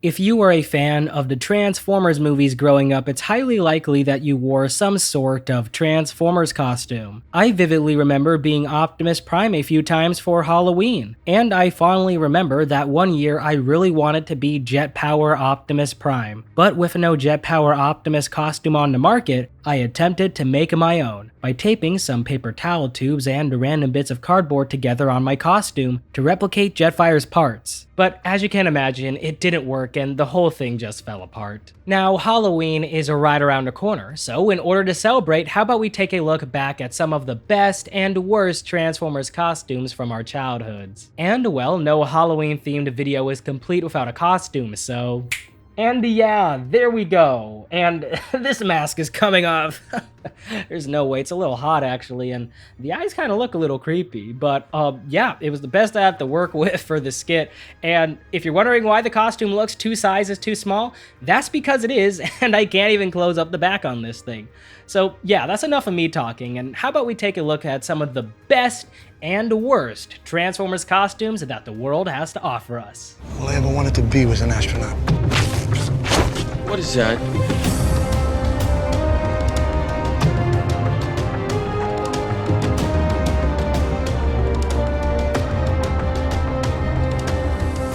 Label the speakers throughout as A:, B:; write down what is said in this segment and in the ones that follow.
A: If you were a fan of the Transformers movies growing up, it's highly likely that you wore some sort of Transformers costume. I vividly remember being Optimus Prime a few times for Halloween, and I fondly remember that one year I really wanted to be Jet Power Optimus Prime. But with no Jet Power Optimus costume on the market, I attempted to make my own by taping some paper towel tubes and random bits of cardboard together on my costume to replicate Jetfire's parts. But as you can imagine, it didn't work and the whole thing just fell apart. Now, Halloween is right around the corner, so in order to celebrate, how about we take a look back at some of the best and worst Transformers costumes from our childhoods. And well, no Halloween themed video is complete without a costume, so... And yeah, there we go. And this mask is coming off. There's no way, it's a little hot actually, and the eyes kind of look a little creepy, but yeah, it was the best I had to work with for the skit. And if you're wondering why the costume looks 2 sizes too small, that's because it is, and I can't even close up the back on this thing. So yeah, that's enough of me talking, and how about we take a look at some of the best and worst Transformers costumes that the world has to offer us.
B: All I ever wanted to be was an astronaut.
C: What is that?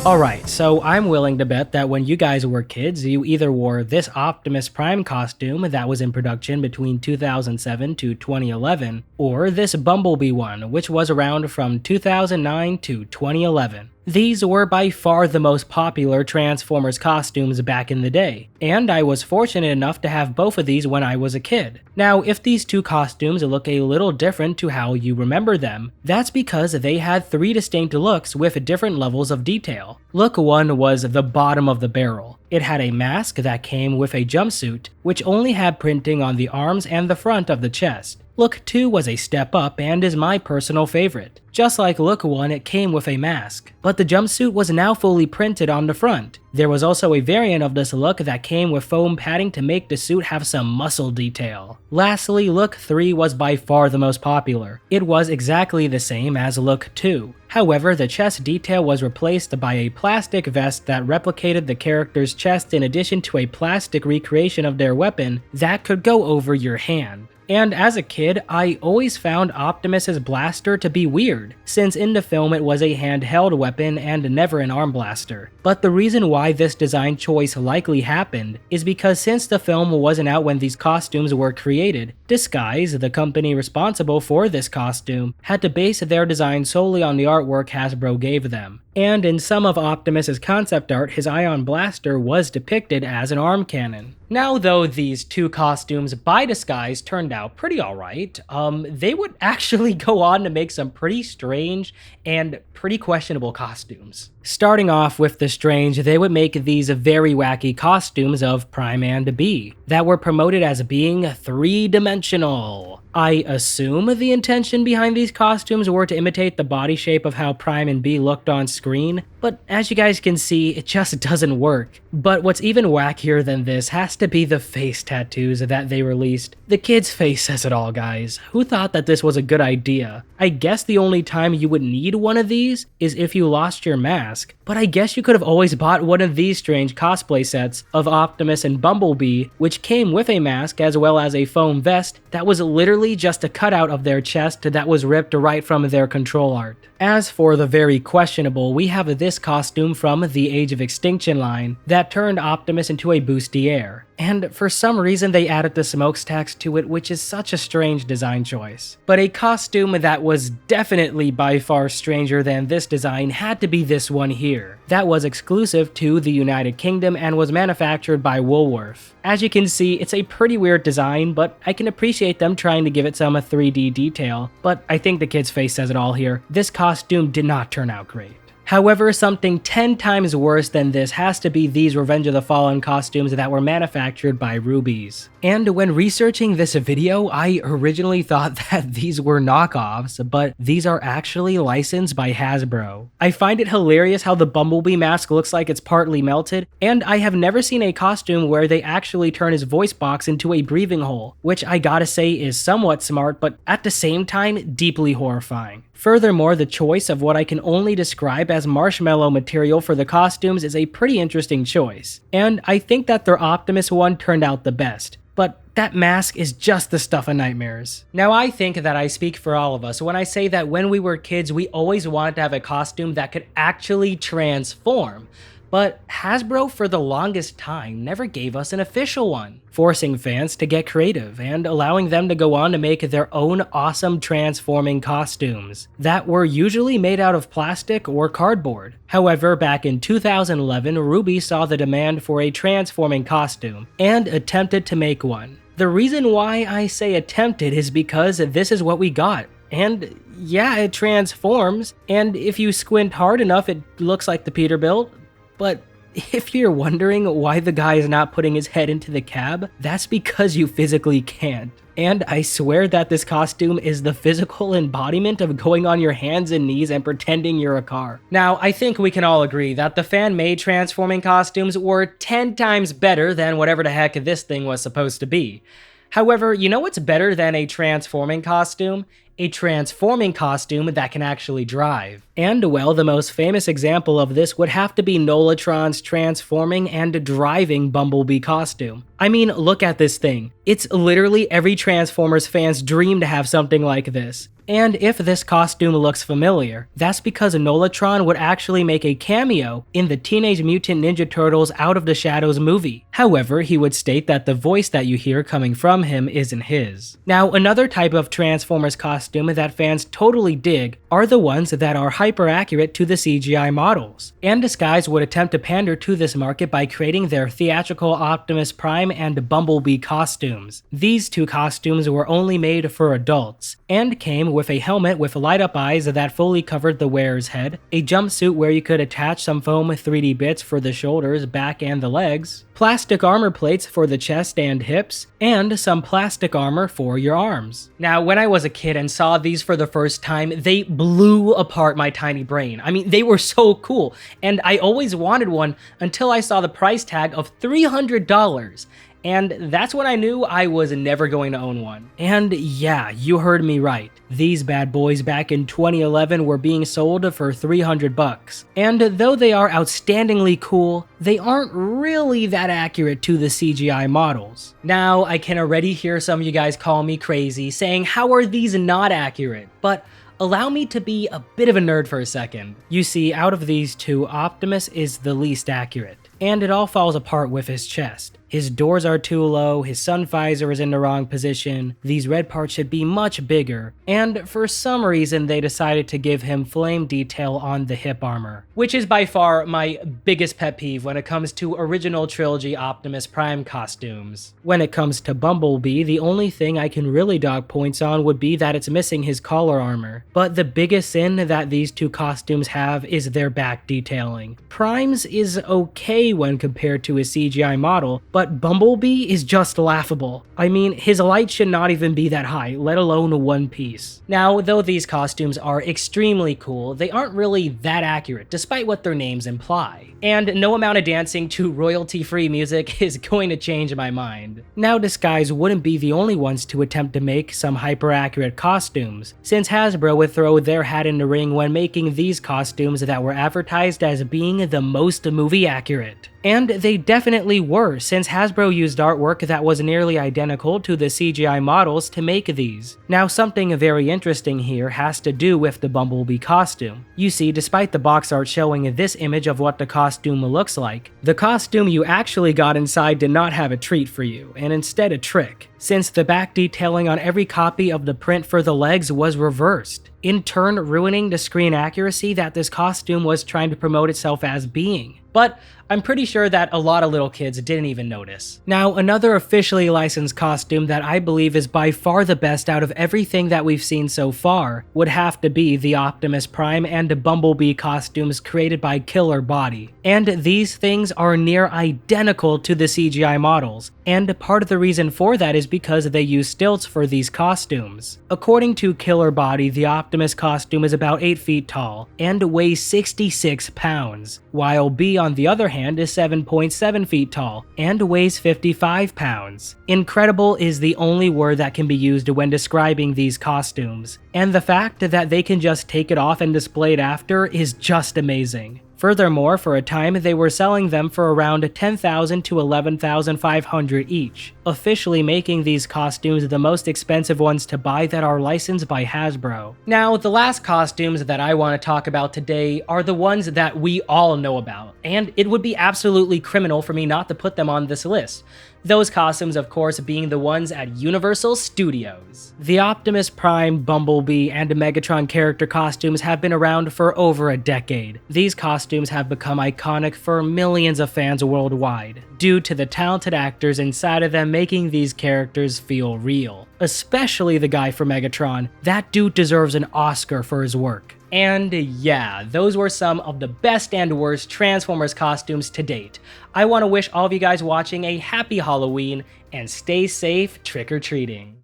A: Alright, so I'm willing to bet that when you guys were kids, you either wore this Optimus Prime costume that was in production between 2007 to 2011, or this Bumblebee one, which was around from 2009 to 2011. These were by far the most popular Transformers costumes back in the day, and I was fortunate enough to have both of these when I was a kid. Now, if these two costumes look a little different to how you remember them, that's because they had 3 distinct looks with different levels of detail. Look 1 was the bottom of the barrel. It had a mask that came with a jumpsuit, which only had printing on the arms and the front of the chest. Look 2 was a step up and is my personal favorite. Just like Look 1, it came with a mask, but the jumpsuit was now fully printed on the front. There was also a variant of this look that came with foam padding to make the suit have some muscle detail. Lastly, Look 3 was by far the most popular. It was exactly the same as Look 2. However, the chest detail was replaced by a plastic vest that replicated the character's chest in addition to a plastic recreation of their weapon that could go over your hand. And as a kid, I always found Optimus's blaster to be weird, since in the film it was a handheld weapon and never an arm blaster. But the reason why this design choice likely happened is because since the film wasn't out when these costumes were created, Disguise, the company responsible for this costume, had to base their design solely on the artwork Hasbro gave them. And in some of Optimus's concept art, his ion blaster was depicted as an arm cannon. Now though these two costumes by Disguise turned out pretty alright, they would actually go on to make some pretty strange and pretty questionable costumes. Starting off with the strange, they would make these very wacky costumes of Prime and B that were promoted as being 3-dimensional. I assume the intention behind these costumes were to imitate the body shape of how Prime and B looked on screen, but as you guys can see, it just doesn't work. But what's even wackier than this has to be the face tattoos that they released. The kid's face says it all, guys. Who thought that this was a good idea? I guess the only time you would need one of these is if you lost your mask, but I guess you could have always bought one of these strange cosplay sets of Optimus and Bumblebee, which came with a mask as well as a foam vest that was literally just a cutout of their chest that was ripped right from their control art. As for the very questionable, we have this costume from the Age of Extinction line that turned Optimus into a bustier. And for some reason they added the smokestacks to it, which is such a strange design choice. But a costume that was definitely by far stranger than this design had to be this one here. That was exclusive to the United Kingdom and was manufactured by Woolworth. As you can see, it's a pretty weird design, but I can appreciate them trying to give it some 3D detail. But I think the kid's face says it all here. This costume did not turn out great. However, something 10 times worse than this has to be these Revenge of the Fallen costumes that were manufactured by Rubies. And when researching this video, I originally thought that these were knockoffs, but these are actually licensed by Hasbro. I find it hilarious how the Bumblebee mask looks like it's partly melted, and I have never seen a costume where they actually turn his voice box into a breathing hole, which I gotta say is somewhat smart, but at the same time, deeply horrifying. Furthermore, the choice of what I can only describe as as marshmallow material for the costumes is a pretty interesting choice, and I think that their Optimus one turned out the best. But that mask is just the stuff of nightmares. Now, I think that I speak for all of us when I say that when we were kids, we always wanted to have a costume that could actually transform. But Hasbro for the longest time never gave us an official one, forcing fans to get creative and allowing them to go on to make their own awesome transforming costumes that were usually made out of plastic or cardboard. However, back in 2011, Ruby saw the demand for a transforming costume and attempted to make one. The reason why I say attempted is because this is what we got. And yeah, it transforms, and if you squint hard enough, it looks like the Peterbilt. But if you're wondering why the guy is not putting his head into the cab, that's because you physically can't. And I swear that this costume is the physical embodiment of going on your hands and knees and pretending you're a car. Now, I think we can all agree that the fan-made transforming costumes were 10 times better than whatever the heck this thing was supposed to be. However, you know what's better than a transforming costume? A transforming costume that can actually drive. And well, the most famous example of this would have to be Nolatron's transforming and driving Bumblebee costume. I mean, look at this thing. It's literally every Transformers fan's dream to have something like this. And if this costume looks familiar, that's because Nolatron would actually make a cameo in the Teenage Mutant Ninja Turtles Out of the Shadows movie. However, he would state that the voice that you hear coming from him isn't his. Now, another type of Transformers costume that fans totally dig are the ones that are hyper accurate to the CGI models. And Disguise would attempt to pander to this market by creating their theatrical Optimus Prime and Bumblebee costumes. These two costumes were only made for adults, and came with a helmet with light-up eyes that fully covered the wearer's head, a jumpsuit where you could attach some foam 3D bits for the shoulders, back, and the legs, plastic armor plates for the chest and hips, and some plastic armor for your arms. Now, when I was a kid and saw these for the first time, they blew apart my tiny brain. I mean, they were so cool, and I always wanted one until I saw the price tag of $300. And that's when I knew I was never going to own one. And yeah, you heard me right. These bad boys back in 2011 were being sold for $300. And though they are outstandingly cool, they aren't really that accurate to the CGI models. Now, I can already hear some of you guys call me crazy, saying how are these not accurate? But allow me to be a bit of a nerd for a second. You see, out of these two, Optimus is the least accurate, and it all falls apart with his chest. His doors are too low, his sun visor is in the wrong position, these red parts should be much bigger, and for some reason they decided to give him flame detail on the hip armor, which is by far my biggest pet peeve when it comes to original trilogy Optimus Prime costumes. When it comes to Bumblebee, the only thing I can really dog points on would be that it's missing his collar armor, but the biggest sin that these two costumes have is their back detailing. Prime's is okay when compared to his CGI model, but Bumblebee is just laughable. I mean, his light should not even be that high, let alone one piece. Now, though these costumes are extremely cool, they aren't really that accurate, despite what their names imply. And no amount of dancing to royalty-free music is going to change my mind. Now, Disguise wouldn't be the only ones to attempt to make some hyper-accurate costumes, since Hasbro would throw their hat in the ring when making these costumes that were advertised as being the most movie accurate. And they definitely were, since Hasbro used artwork that was nearly identical to the CGI models to make these. Now, something very interesting here has to do with the Bumblebee costume. You see, despite the box art showing this image of what the costume looks like, the costume you actually got inside did not have a treat for you, and instead a trick, since the back detailing on every copy of the print for the legs was reversed, in turn ruining the screen accuracy that this costume was trying to promote itself as being. But I'm pretty sure that a lot of little kids didn't even notice. Now, another officially licensed costume that I believe is by far the best out of everything that we've seen so far would have to be the Optimus Prime and Bumblebee costumes created by Killer Body. And these things are near identical to the CGI models, and part of the reason for that is because they use stilts for these costumes. According to Killer Body, the Optimus Optimus costume is about 8 feet tall and weighs 66 pounds, while B on the other hand is 7.7 feet tall and weighs 55 pounds. Incredible is the only word that can be used when describing these costumes, and the fact that they can just take it off and display it after is just amazing. Furthermore, for a time they were selling them for around $10,000 to $11,500 each, officially making these costumes the most expensive ones to buy that are licensed by Hasbro. Now, the last costumes that I want to talk about today are the ones that we all know about, and it would be absolutely criminal for me not to put them on this list. Those costumes, of course, being the ones at Universal Studios. The Optimus Prime, Bumblebee, and Megatron character costumes have been around for over a decade. These costumes have become iconic for millions of fans worldwide, due to the talented actors inside of them making these characters feel real. Especially the guy for Megatron. That dude deserves an Oscar for his work. And yeah, those were some of the best and worst Transformers costumes to date. I want to wish all of you guys watching a happy Halloween and stay safe trick-or-treating.